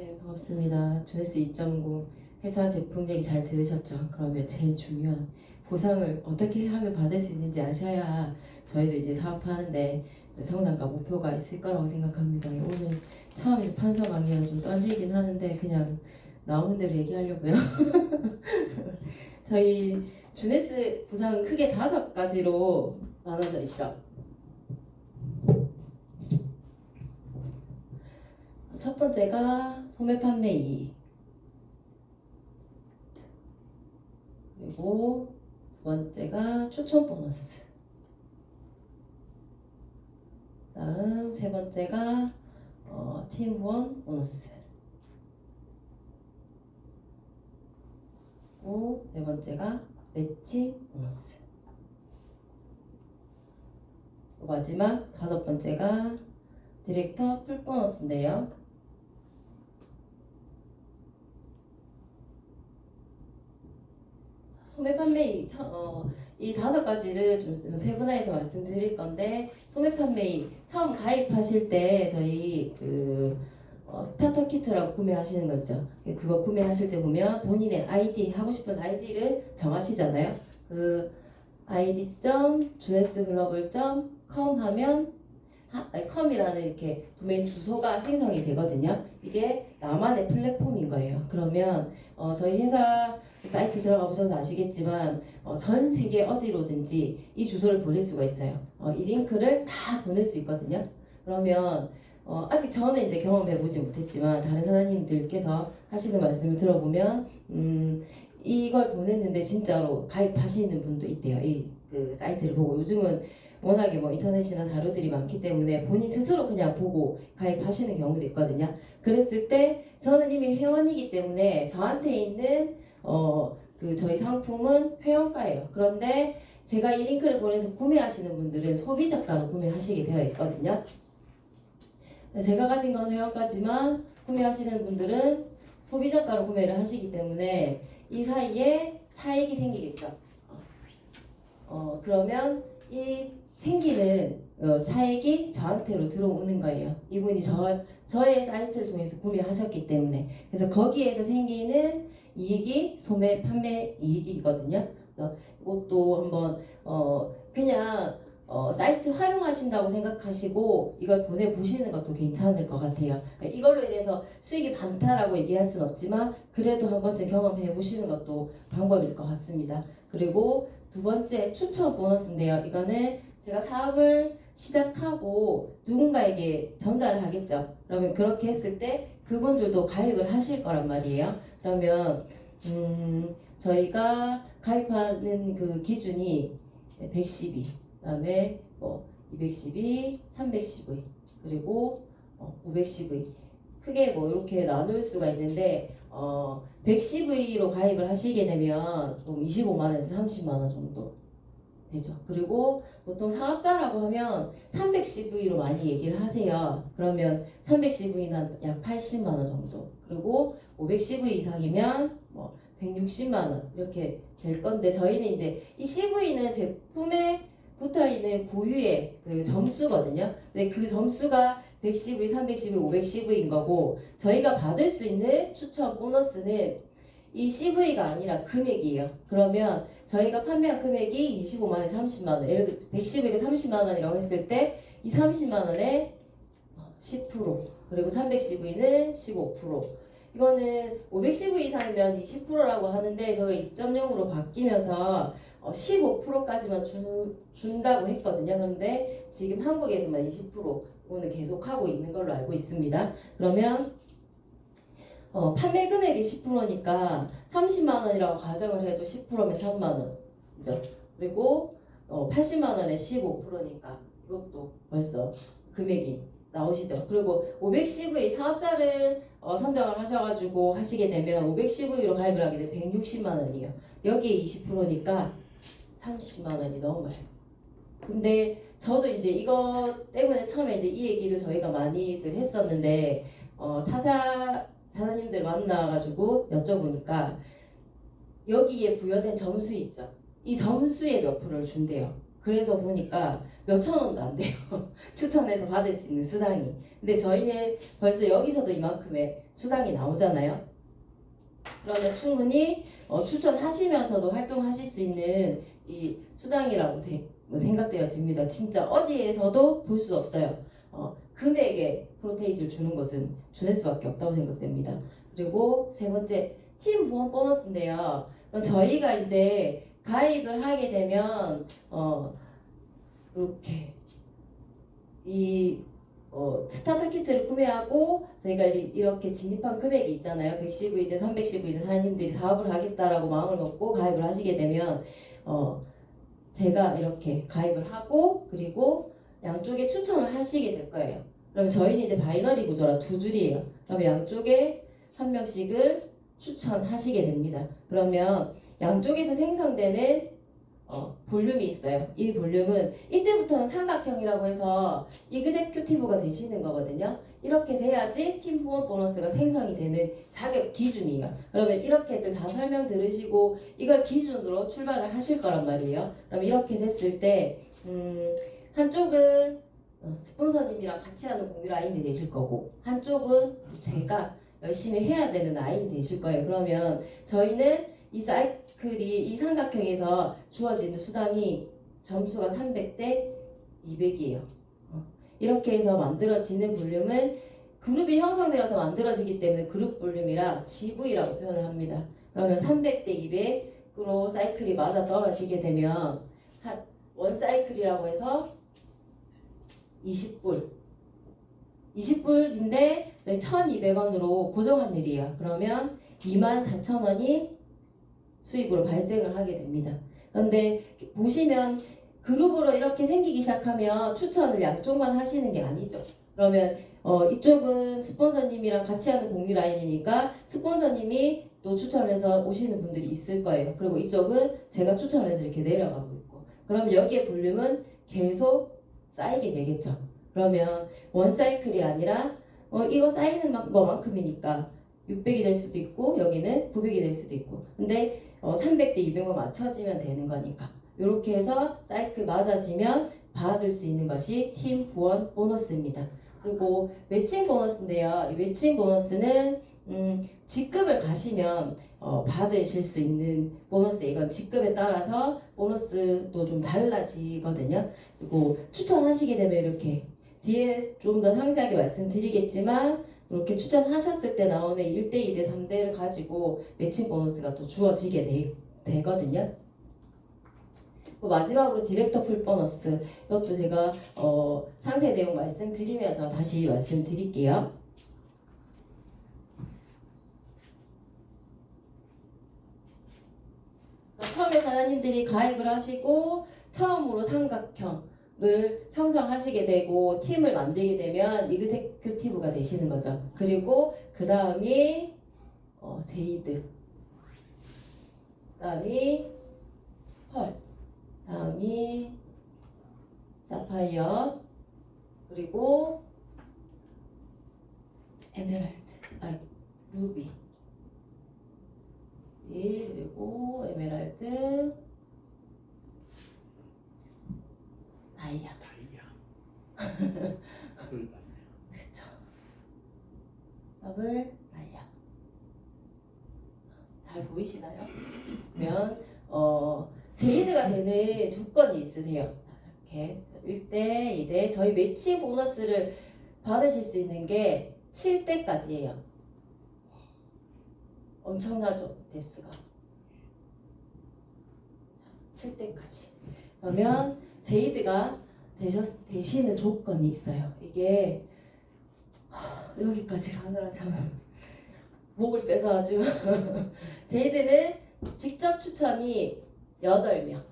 네, 반갑습니다. 주네스 2.0 회사 제품 얘기 잘 들으셨죠? 그러면 제일 중요한 보상을 어떻게 하면 받을 수 있는지 아셔야 저희도 이제 사업하는데 이제 성장과 목표가 있을 거라고 생각합니다. 오늘 처음 이제 판서 강의라 좀 떨리긴 하는데 그냥 나오는 대로 얘기하려고요. 저희 주네스 보상은 크게 5가지로 나눠져 있죠. 첫 번째가 소매 판매 이익, 그리고 두 번째가 추천 보너스, 다음 세 번째가 팀 후원 보너스, 그리고 네 번째가 매칭 보너스, 마지막 5번째가 디렉터 풀 보너스인데요. 소매 판매 이 5가지를 좀 세분화해서 말씀드릴 건데, 소매 판매 처음 가입하실 때 저희 스타터 키트라고 구매하시는 거 있죠. 그거 구매하실 때 보면 본인의 아이디, 하고 싶은 아이디를 정하시잖아요. 그 id.junesglobal.com 하면 컴이라는 이렇게 도메인 주소가 생성이 되거든요. 이게 나만의 플랫폼인 거예요. 그러면 저희 회사 사이트 들어가 보셔서 아시겠지만 전 세계 어디로든지 이 주소를 보낼 수가 있어요. 이 링크를 다 보낼 수 있거든요. 그러면 아직 저는 이제 경험해 보지 못했지만 다른 사장님들께서 하시는 말씀을 들어보면 이걸 보냈는데 진짜로 가입하시는 분도 있대요. 그 사이트를 보고 요즘은 워낙에 인터넷이나 자료들이 많기 때문에 본인 스스로 그냥 보고 가입하시는 경우도 있거든요. 그랬을 때 저는 이미 회원이기 때문에 저한테 있는 저희 상품은 회원가예요. 그런데 제가 이 링크를 보내서 구매하시는 분들은 소비자가로 구매하시게 되어 있거든요. 제가 가진 건 회원가지만 구매하시는 분들은 소비자가로 구매를 하시기 때문에 이 사이에 차익이 생기겠죠. 그러면 이 생기는 차익이 저한테로 들어오는 거예요. 이분이 저의 사이트를 통해서 구매하셨기 때문에. 그래서 거기에서 생기는 이익이 소매 판매 이익이거든요. 그래서 이것도 한번 그냥 사이트 활용하신다고 생각하시고 이걸 보내보시는 것도 괜찮을 것 같아요. 그러니까 이걸로 인해서 수익이 많다라고 얘기할 수는 없지만 그래도 한 번쯤 경험해 보시는 것도 방법일 것 같습니다. 그리고 두 번째 추천 보너스인데요. 이거는 제가 사업을 시작하고 누군가에게 전달을 하겠죠. 그러면 그렇게 했을 때 그분들도 가입을 하실 거란 말이에요. 그러면 저희가 가입하는 그 기준이 112, 그다음에 212, 312, 그리고 512 크게 이렇게 나눌 수가 있는데 110V로 가입을 하시게 되면 25만원에서 30만원 정도 되죠. 그리고 보통 사업자라고 하면 310V로 많이 얘기를 하세요. 그러면 310V는 약 80만원 정도, 그리고 510V 이상이면 160만원 이렇게 될 건데, 저희는 이제 이 CV는 제품에 붙어있는 고유의 그 점수거든요. 근데 그 점수가 110V, 310V, 510V인 거고, 저희가 받을 수 있는 추천 보너스는 이 CV가 아니라 금액이에요. 그러면 저희가 판매한 금액이 25만원에 30만원, 예를 들어 110V가 30만원이라고 했을 때 이 30만원에 10%, 그리고 310V는 15%, 이거는 510V 이상이면 20%라고 하는데 저희가 2.0으로 바뀌면서 15%까지만 준다고 했거든요. 그런데 지금 한국에서만 20%는 계속 하고 있는 걸로 알고 있습니다. 그러면 판매 금액이 10%니까 30만원이라고 가정을 해도 10%면 3만원이죠. 그리고 80만원에 15%니까 이것도 벌써 금액이 나오시죠. 그리고 510V 사업자를 선정을 하셔가지고 하시게 되면 510V로 가입을 하게 되면 160만원이에요. 여기에 20%니까 30만원이 넘어요. 근데 저도 이제 이거 때문에 처음에 이제 이 얘기를 저희가 많이들 했었는데 타사 사장님들 만나가지고 여쭤보니까 여기에 부여된 점수 있죠. 이 점수에 몇 프로를 준대요. 그래서 보니까 몇천 원도 안 돼요. 추천해서 받을 수 있는 수당이. 근데 저희는 벌써 여기서도 이만큼의 수당이 나오잖아요. 그러면 충분히 추천하시면서도 활동하실 수 있는 이 수당이라고 생각되어집니다. 진짜 어디에서도 볼 수 없어요. 금액에 프로테이지를 주는 것은 주네스밖에 없다고 생각됩니다. 그리고 세 번째 팀 후원 보너스인데요. 저희가 이제 가입을 하게 되면 이렇게 이 스타터 키트를 구매하고 저희가 이렇게 진입한 금액이 있잖아요. 110V든 310V든 사장님들이 사업을 하겠다라고 마음을 먹고 가입을 하시게 되면 제가 이렇게 가입을 하고 그리고 양쪽에 추천을 하시게 될 거예요. 그러면 저희는 이제 바이너리 구조라 두 줄이에요. 그러면 양쪽에 한 명씩을 추천하시게 됩니다. 그러면 양쪽에서 생성되는 볼륨이 있어요. 이 볼륨은 이때부터는 삼각형이라고 해서 이그제큐티브가 되시는 거거든요. 이렇게 돼야지 팀 후원 보너스가 생성이 되는 자격 기준이에요. 그러면 이렇게들 다 설명 들으시고 이걸 기준으로 출발을 하실 거란 말이에요. 그럼 이렇게 됐을 때 한쪽은 스폰서님이랑 같이 하는 공유 라인이 되실 거고 한쪽은 제가 열심히 해야 되는 라인이 되실 거예요. 그러면 저희는 이 사이클이 이 삼각형에서 주어지는 수당이 점수가 300대 200이에요. 이렇게 해서 만들어지는 볼륨은 그룹이 형성되어서 만들어지기 때문에 그룹 볼륨이라 GV라고 표현을 합니다. 그러면 300대 200으로 사이클이 맞아 떨어지게 되면 원 사이클이라고 해서 20불인데 1,200원으로 고정환율이에요. 그러면 24,000원이 수익으로 발생을 하게 됩니다. 그런데 보시면 그룹으로 이렇게 생기기 시작하면 추천을 양쪽만 하시는 게 아니죠. 그러면 이쪽은 스폰서님이랑 같이 하는 공유 라인이니까 스폰서님이 또 추천을 해서 오시는 분들이 있을 거예요. 그리고 이쪽은 제가 추천을 해서 이렇게 내려가고 있고 그럼 여기에 볼륨은 계속 쌓이게 되겠죠. 그러면 원 사이클이 아니라 이거 쌓이는 것만큼이니까 600이 될 수도 있고 여기는 900이 될 수도 있고 근데 300대 200만 맞춰지면 되는 거니까 이렇게 해서 사이클 맞아지면 받을 수 있는 것이 팀 후원 보너스입니다. 그리고 매칭 보너스인데요. 이 매칭 보너스는 직급을 가시면 받으실 수 있는 보너스. 이건 직급에 따라서 보너스도 좀 달라지거든요. 그리고 추천하시게 되면 이렇게 뒤에 좀 더 상세하게 말씀드리겠지만 이렇게 추천하셨을 때 나오는 1대, 2대, 3대를 가지고 매칭 보너스가 또 주어지게 되거든요. 마지막으로 디렉터 풀 보너스 이것도 제가 상세 내용 말씀드리면서 다시 말씀드릴게요. 처음에 사장님들이 가입을 하시고 처음으로 삼각형을 형성하시게 되고 팀을 만들게 되면 이그제큐티브가 되시는 거죠. 그리고 그 다음이 제이드, 그 다음이 펄, 다음이 사파이어, 그리고 에메랄드, 루비, 그리고 에메랄드, 다이아. 그쵸. 더블 다이아. 잘 보이시나요? 그러면 제이드가 되는 조건이 있으세요. 이렇게 1대, 2대 저희 매칭 보너스를 받으실 수 있는 게 7대까지예요. 엄청나죠? 뎁스가 7대까지. 그러면 제이드가 되시는 조건이 있어요. 이게 여기까지 가느라 참 목을 빼서 아주 제이드는 직접 추천이 8명,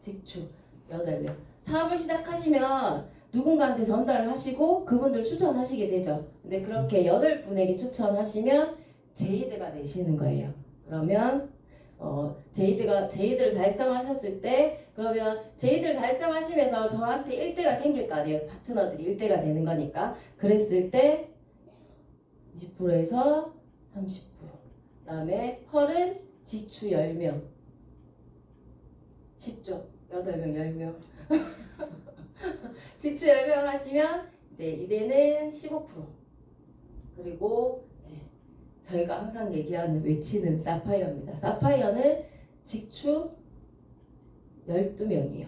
직추 8명. 사업을 시작하시면 누군가한테 전달을 하시고 그분들 추천하시게 되죠. 근데 그렇게 8분에게 추천하시면 제이드가 되시는 거예요. 그러면 제이드를 달성하셨을 때 그러면 제이드를 달성하시면서 저한테 1대가 생길 거 아니에요. 파트너들이 1대가 되는 거니까. 그랬을 때 20%에서 30%. 그 다음에 펄은 지추 10명. 10조. 8명, 10명. 지추 10명을 하시면 이제 이대는 15%. 그리고 이제 저희가 항상 얘기하는 외치는 사파이어입니다. 사파이어는 직추 12명이에요.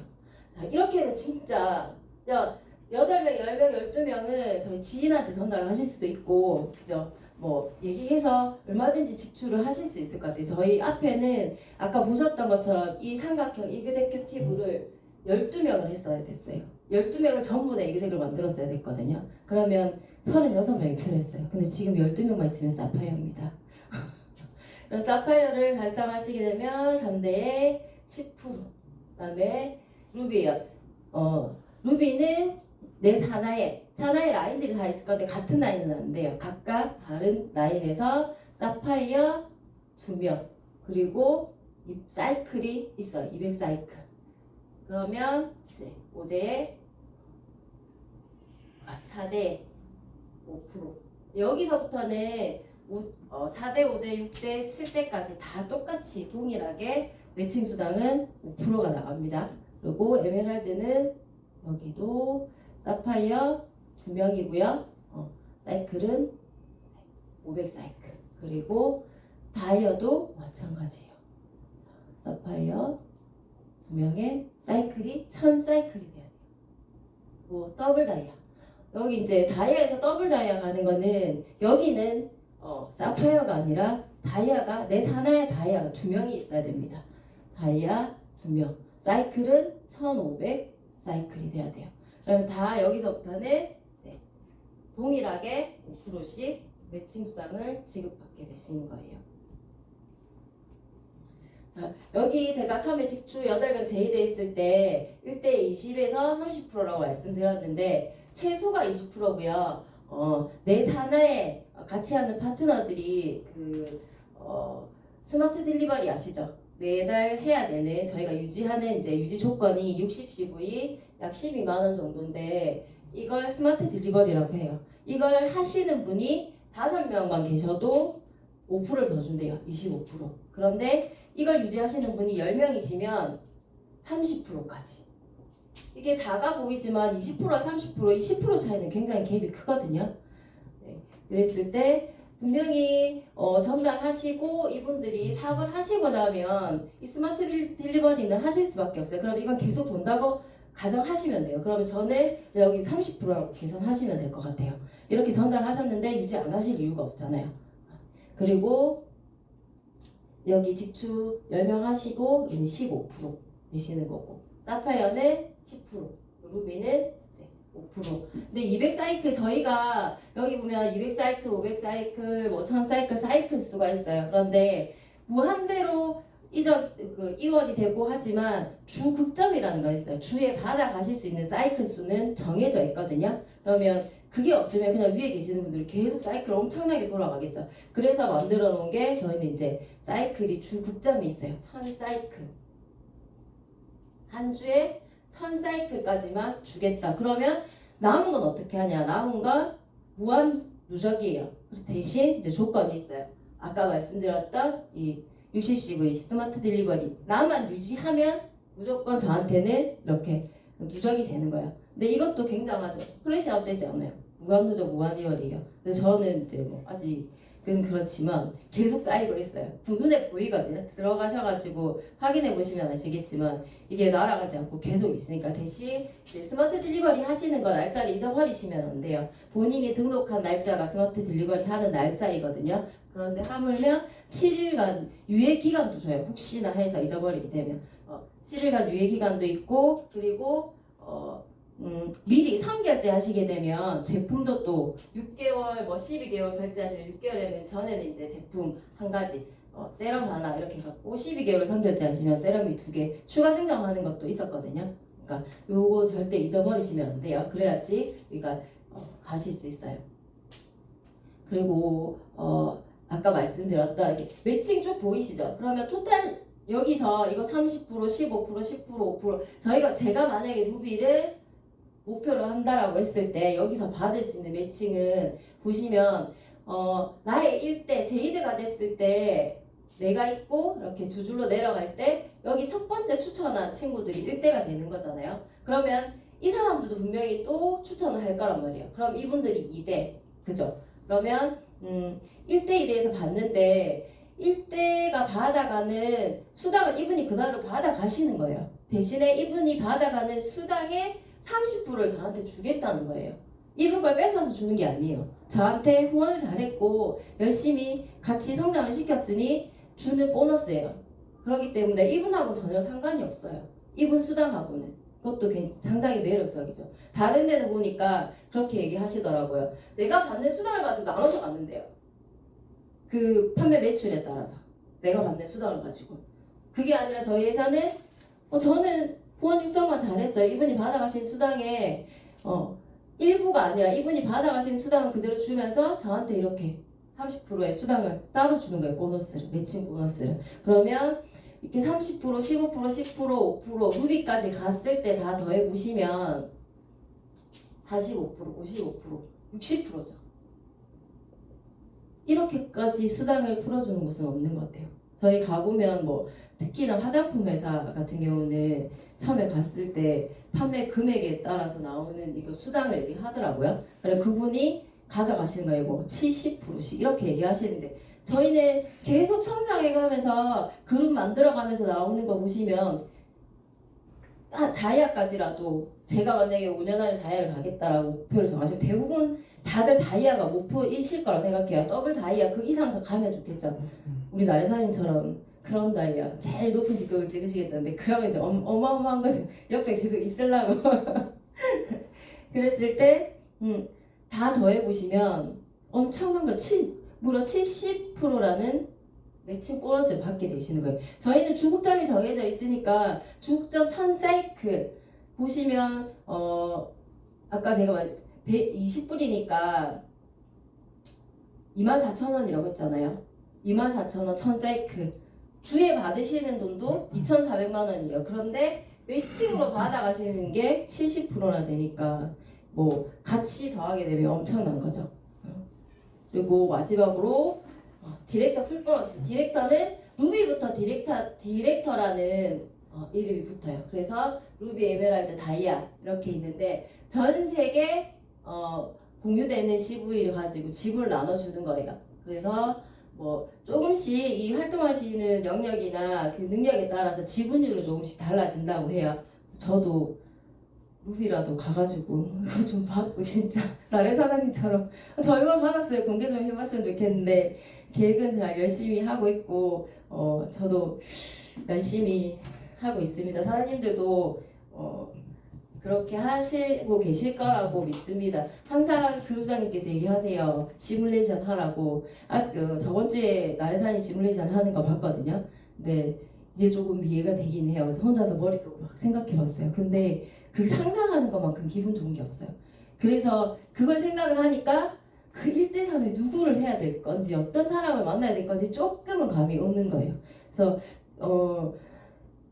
자, 이렇게는 진짜 8명, 10명, 12명은 저희 지인한테 전달을 하실 수도 있고, 그죠? 뭐 얘기해서 얼마든지 직추를 하실 수 있을 것 같아요. 저희 앞에는 아까 보셨던 것처럼 이 삼각형 이그제큐티브를 12명을 했어야 됐어요. 12명을 전부 다 이그젝을 만들었어야 됐거든요. 그러면 36명이 필요했어요. 근데 지금 12명만 있으면 사파이어입니다. 그럼 사파이어를 달성하시게 되면 3대에 10%. 그 다음에 루비요. 루비는 내 산하에 라인들이 다 있을 건데 같은 라인은 안 돼요. 각각 다른 라인에서 사파이어 2명 그리고 이 사이클이 있어요. 200 사이클. 그러면 이제 4대 5%. 여기서부터는 4대, 5대, 6대, 7대까지 다 똑같이 동일하게 매칭 수당은 5%가 나갑니다. 그리고 에메랄드는 여기도 사파이어 2명이고요. 사이클은 500 사이클. 그리고 다이어도 마찬가지예요. 사파이어 2명의 사이클이 1000 사이클이 돼야 돼요. 뭐 더블 다이아. 여기 이제 다이아에서 더블 다이아 가는 거는 여기는 사파이어가 아니라 다이아가 내 산하에 다이아가 2명이 있어야 됩니다. 다이아 2명. 사이클은 1500 사이클이 돼야 돼요. 그러면 다 여기서부터는 이제 동일하게 5%씩 매칭 수당을 지급받게 되시는 거예요. 자, 여기 제가 처음에 직추 8명 제의돼 있을 때 1대 20에서 30%라고 말씀드렸는데 최소가 20%고요. 내 산하에 같이 하는 파트너들이 스마트 딜리버리 아시죠? 매달 해야 되는 저희가 유지하는 이제 유지 조건이 60cv 약 12만 원 정도인데 이걸 스마트 딜리버리라고 해요. 이걸 하시는 분이 5명만 계셔도 5%를 더 준대요. 25%. 그런데 이걸 유지하시는 분이 10명이시면 30%까지. 이게 작아 보이지만 20%와 30%, 이 10% 차이는 굉장히 갭이 크거든요. 네. 그랬을 때 분명히 전달하시고 이분들이 사업을 하시고자 하면 이 스마트 딜리버리는 하실 수밖에 없어요. 그럼 이건 계속 돈다고 가정하시면 돼요. 그러면 저는 여기 30%라고 계산하시면 될 것 같아요. 이렇게 전달하셨는데 유지 안 하실 이유가 없잖아요. 그리고 여기 직추 10명 하시고 여기는 15% 내시는 거고 사파이어는 10%, 루비는 5%. 근데 200 사이클 저희가 여기 보면 200 사이클, 500 사이클, 뭐 1000 사이클 사이클 수가 있어요. 그런데 무한대로 이원이 되고 하지만 주 극점이라는 거 있어요. 주에 받아가실 수 있는 사이클 수는 정해져 있거든요. 그러면 그게 없으면 그냥 위에 계시는 분들이 계속 사이클 엄청나게 돌아가겠죠. 그래서 만들어 놓은 게 저희는 이제 사이클이 주 극점이 있어요. 1000 사이클. 한 주에 1000 사이클까지만 주겠다. 그러면 남은 건 어떻게 하냐? 남은 건 무한 누적이에요. 대신 이제 조건이 있어요. 아까 말씀드렸던 이 60cv 스마트 딜리버리 나만 유지하면 무조건 저한테는 이렇게 누적이 되는 거예요. 근데 이것도 굉장하죠. 플래시아웃 되지 않아요. 무한 누적 무한 이월이에요. 그래서 저는 이제 뭐 아직은 그렇지만 계속 쌓이고 있어요. 눈에 보이거든요. 들어가셔가지고 확인해 보시면 아시겠지만 이게 날아가지 않고 계속 있으니까 대신 이제 스마트 딜리버리 하시는 거 날짜를 잊어버리시면 안 돼요. 본인이 등록한 날짜가 스마트 딜리버리 하는 날짜이거든요. 그런데 하물며 7일간 유예 기간도 줘요. 혹시나 해서 잊어버리게 되면 7일간 유예 기간도 있고 그리고 미리 선결제 하시게 되면 제품도 또 6개월 뭐 12개월 결제하시면 6개월에는 전에는 이제 제품 한 가지 세럼 하나 이렇게 갖고 12개월 선결제 하시면 세럼이 2개 추가 증정하는 것도 있었거든요. 그러니까 요거 절대 잊어버리시면 안 돼요. 그래야지 우리가 가실 수 있어요. 그리고 아까 말씀드렸던 이렇게 매칭 쭉 보이시죠? 그러면 토탈 여기서 이거 30%, 15%, 10%, 5% 제가 만약에 루비를 목표로 한다라고 했을 때 여기서 받을 수 있는 매칭은 보시면 나의 1대 제이드가 됐을 때 내가 있고 이렇게 두 줄로 내려갈 때 여기 첫 번째 추천한 친구들이 1대가 되는 거잖아요. 그러면 이 사람들도 분명히 또 추천을 할 거란 말이에요. 그럼 이분들이 2대 그죠? 그러면 1대1 대해서 봤는데 1대가 받아가는 수당을 이분이 그대로 받아가시는 거예요. 대신에 이분이 받아가는 수당의 30%를 저한테 주겠다는 거예요. 이분 걸 뺏어서 주는 게 아니에요. 저한테 후원을 잘했고 열심히 같이 성장을 시켰으니 주는 보너스예요. 그렇기 때문에 이분하고 전혀 상관이 없어요. 이분 수당하고는. 그것도 상당히 매력적이죠. 다른 데는 보니까 그렇게 얘기하시더라고요. 내가 받는 수당을 가지고 나눠서 받는데요. 그 판매 매출에 따라서 내가 받는 수당을 가지고. 그게 아니라 저희 회사는 저는 후원 육성만 잘했어요. 이분이 받아가신 수당에 일부가 아니라 이분이 받아가신 수당은 그대로 주면서 저한테 이렇게 30%의 수당을 따로 주는 거예요. 보너스를, 매칭 보너스를. 그러면 이렇게 30%, 15%, 10%, 5% 루비까지 갔을 때 다 더해보시면 45%, 55%, 60%죠. 이렇게까지 수당을 풀어주는 곳은 없는 것 같아요. 저희 가보면 뭐 특히나 화장품 회사 같은 경우는 처음에 갔을 때 판매 금액에 따라서 나오는 이거 수당을 얘기하더라고요. 그래서 그분이 가져가시는 거예요. 뭐 70%씩 이렇게 얘기하시는데 저희는 계속 성장해가면서 그룹 만들어가면서 나오는 거 보시면 다이아까지라도 제가 만약에 5년 안에 다이아를 가겠다라고 목표를 정하시면 대부분 다들 다이아가 목표이실 거라고 생각해요. 더블 다이아 그 이상 더 가면 좋겠죠. 우리 나래사님처럼 크라운 다이아 제일 높은 직급을 찍으시겠다는데 그러면 이제 어마어마한 거지. 옆에 계속 있으려고 그랬을 때 다 더해보시면 엄청난 거 무려 70%라는 매칭 보너스를 받게 되시는 거예요. 저희는 주국점이 정해져 있으니까 주국점 1000사이클 보시면 아까 제가 말 120불이니까 24,000원이라고 했잖아요. 24,000원 1000사이클 주에 받으시는 돈도 2,400만 원이에요. 그런데 매칭으로 받아가시는 게 70%나 되니까 뭐 같이 더하게 되면 엄청난 거죠. 그리고 마지막으로 디렉터 풀보너스. 디렉터는 루비부터 디렉터라는 이름이 붙어요. 그래서 루비, 에메랄드, 다이아 이렇게 있는데 전 세계 공유되는 CV를 가지고 지분을 나눠주는 거래요. 그래서 뭐 조금씩 이 활동하시는 영역이나 그 능력에 따라서 지분율이 조금씩 달라진다고 해요. 저도 루비라도 가가지고 이거 좀 받고 진짜 나래 사장님처럼 저 얼마 받았어요. 공개 좀 해봤으면 좋겠는데 계획은 잘 열심히 하고 있고 저도 열심히 하고 있습니다. 사장님들도 그렇게 하시고 계실 거라고 믿습니다. 항상 그루장님께서 얘기하세요. 시뮬레이션 하라고. 저번 주에 나래산이 시뮬레이션 하는 거 봤거든요. 근데 이제 조금 이해가 되긴 해요. 그래서 혼자서 머릿속으로 막 생각해봤어요. 근데 그 상상하는 것만큼 기분 좋은 게 없어요. 그래서 그걸 생각을 하니까 그 1대3에 누구를 해야 될 건지 어떤 사람을 만나야 될 건지 조금은 감이 오는 거예요. 그래서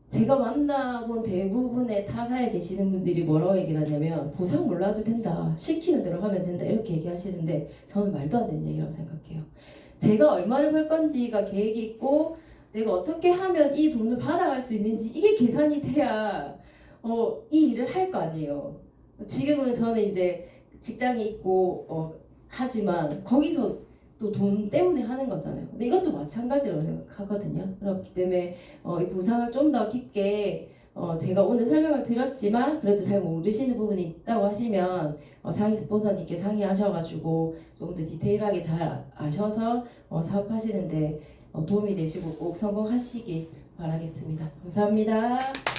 제가 만나본 대부분의 타사에 계시는 분들이 뭐라고 얘기를 하냐면 보상 몰라도 된다. 시키는 대로 하면 된다. 이렇게 얘기하시는데 저는 말도 안 되는 얘기라고 생각해요. 제가 얼마를 벌 건지가 계획이 있고 내가 어떻게 하면 이 돈을 받아갈 수 있는지 이게 계산이 돼야 이 일을 할 거 아니에요. 지금은 저는 이제 직장이 있고 하지만 거기서 또 돈 때문에 하는 거잖아요. 근데 이것도 마찬가지라고 생각하거든요. 그렇기 때문에 이 보상을 좀 더 깊게 제가 오늘 설명을 드렸지만 그래도 잘 모르시는 부분이 있다고 하시면 상위 스폰서님께 상의하셔가지고 좀 더 디테일하게 잘 아셔서 사업하시는데 도움이 되시고 꼭 성공하시길 바라겠습니다. 감사합니다.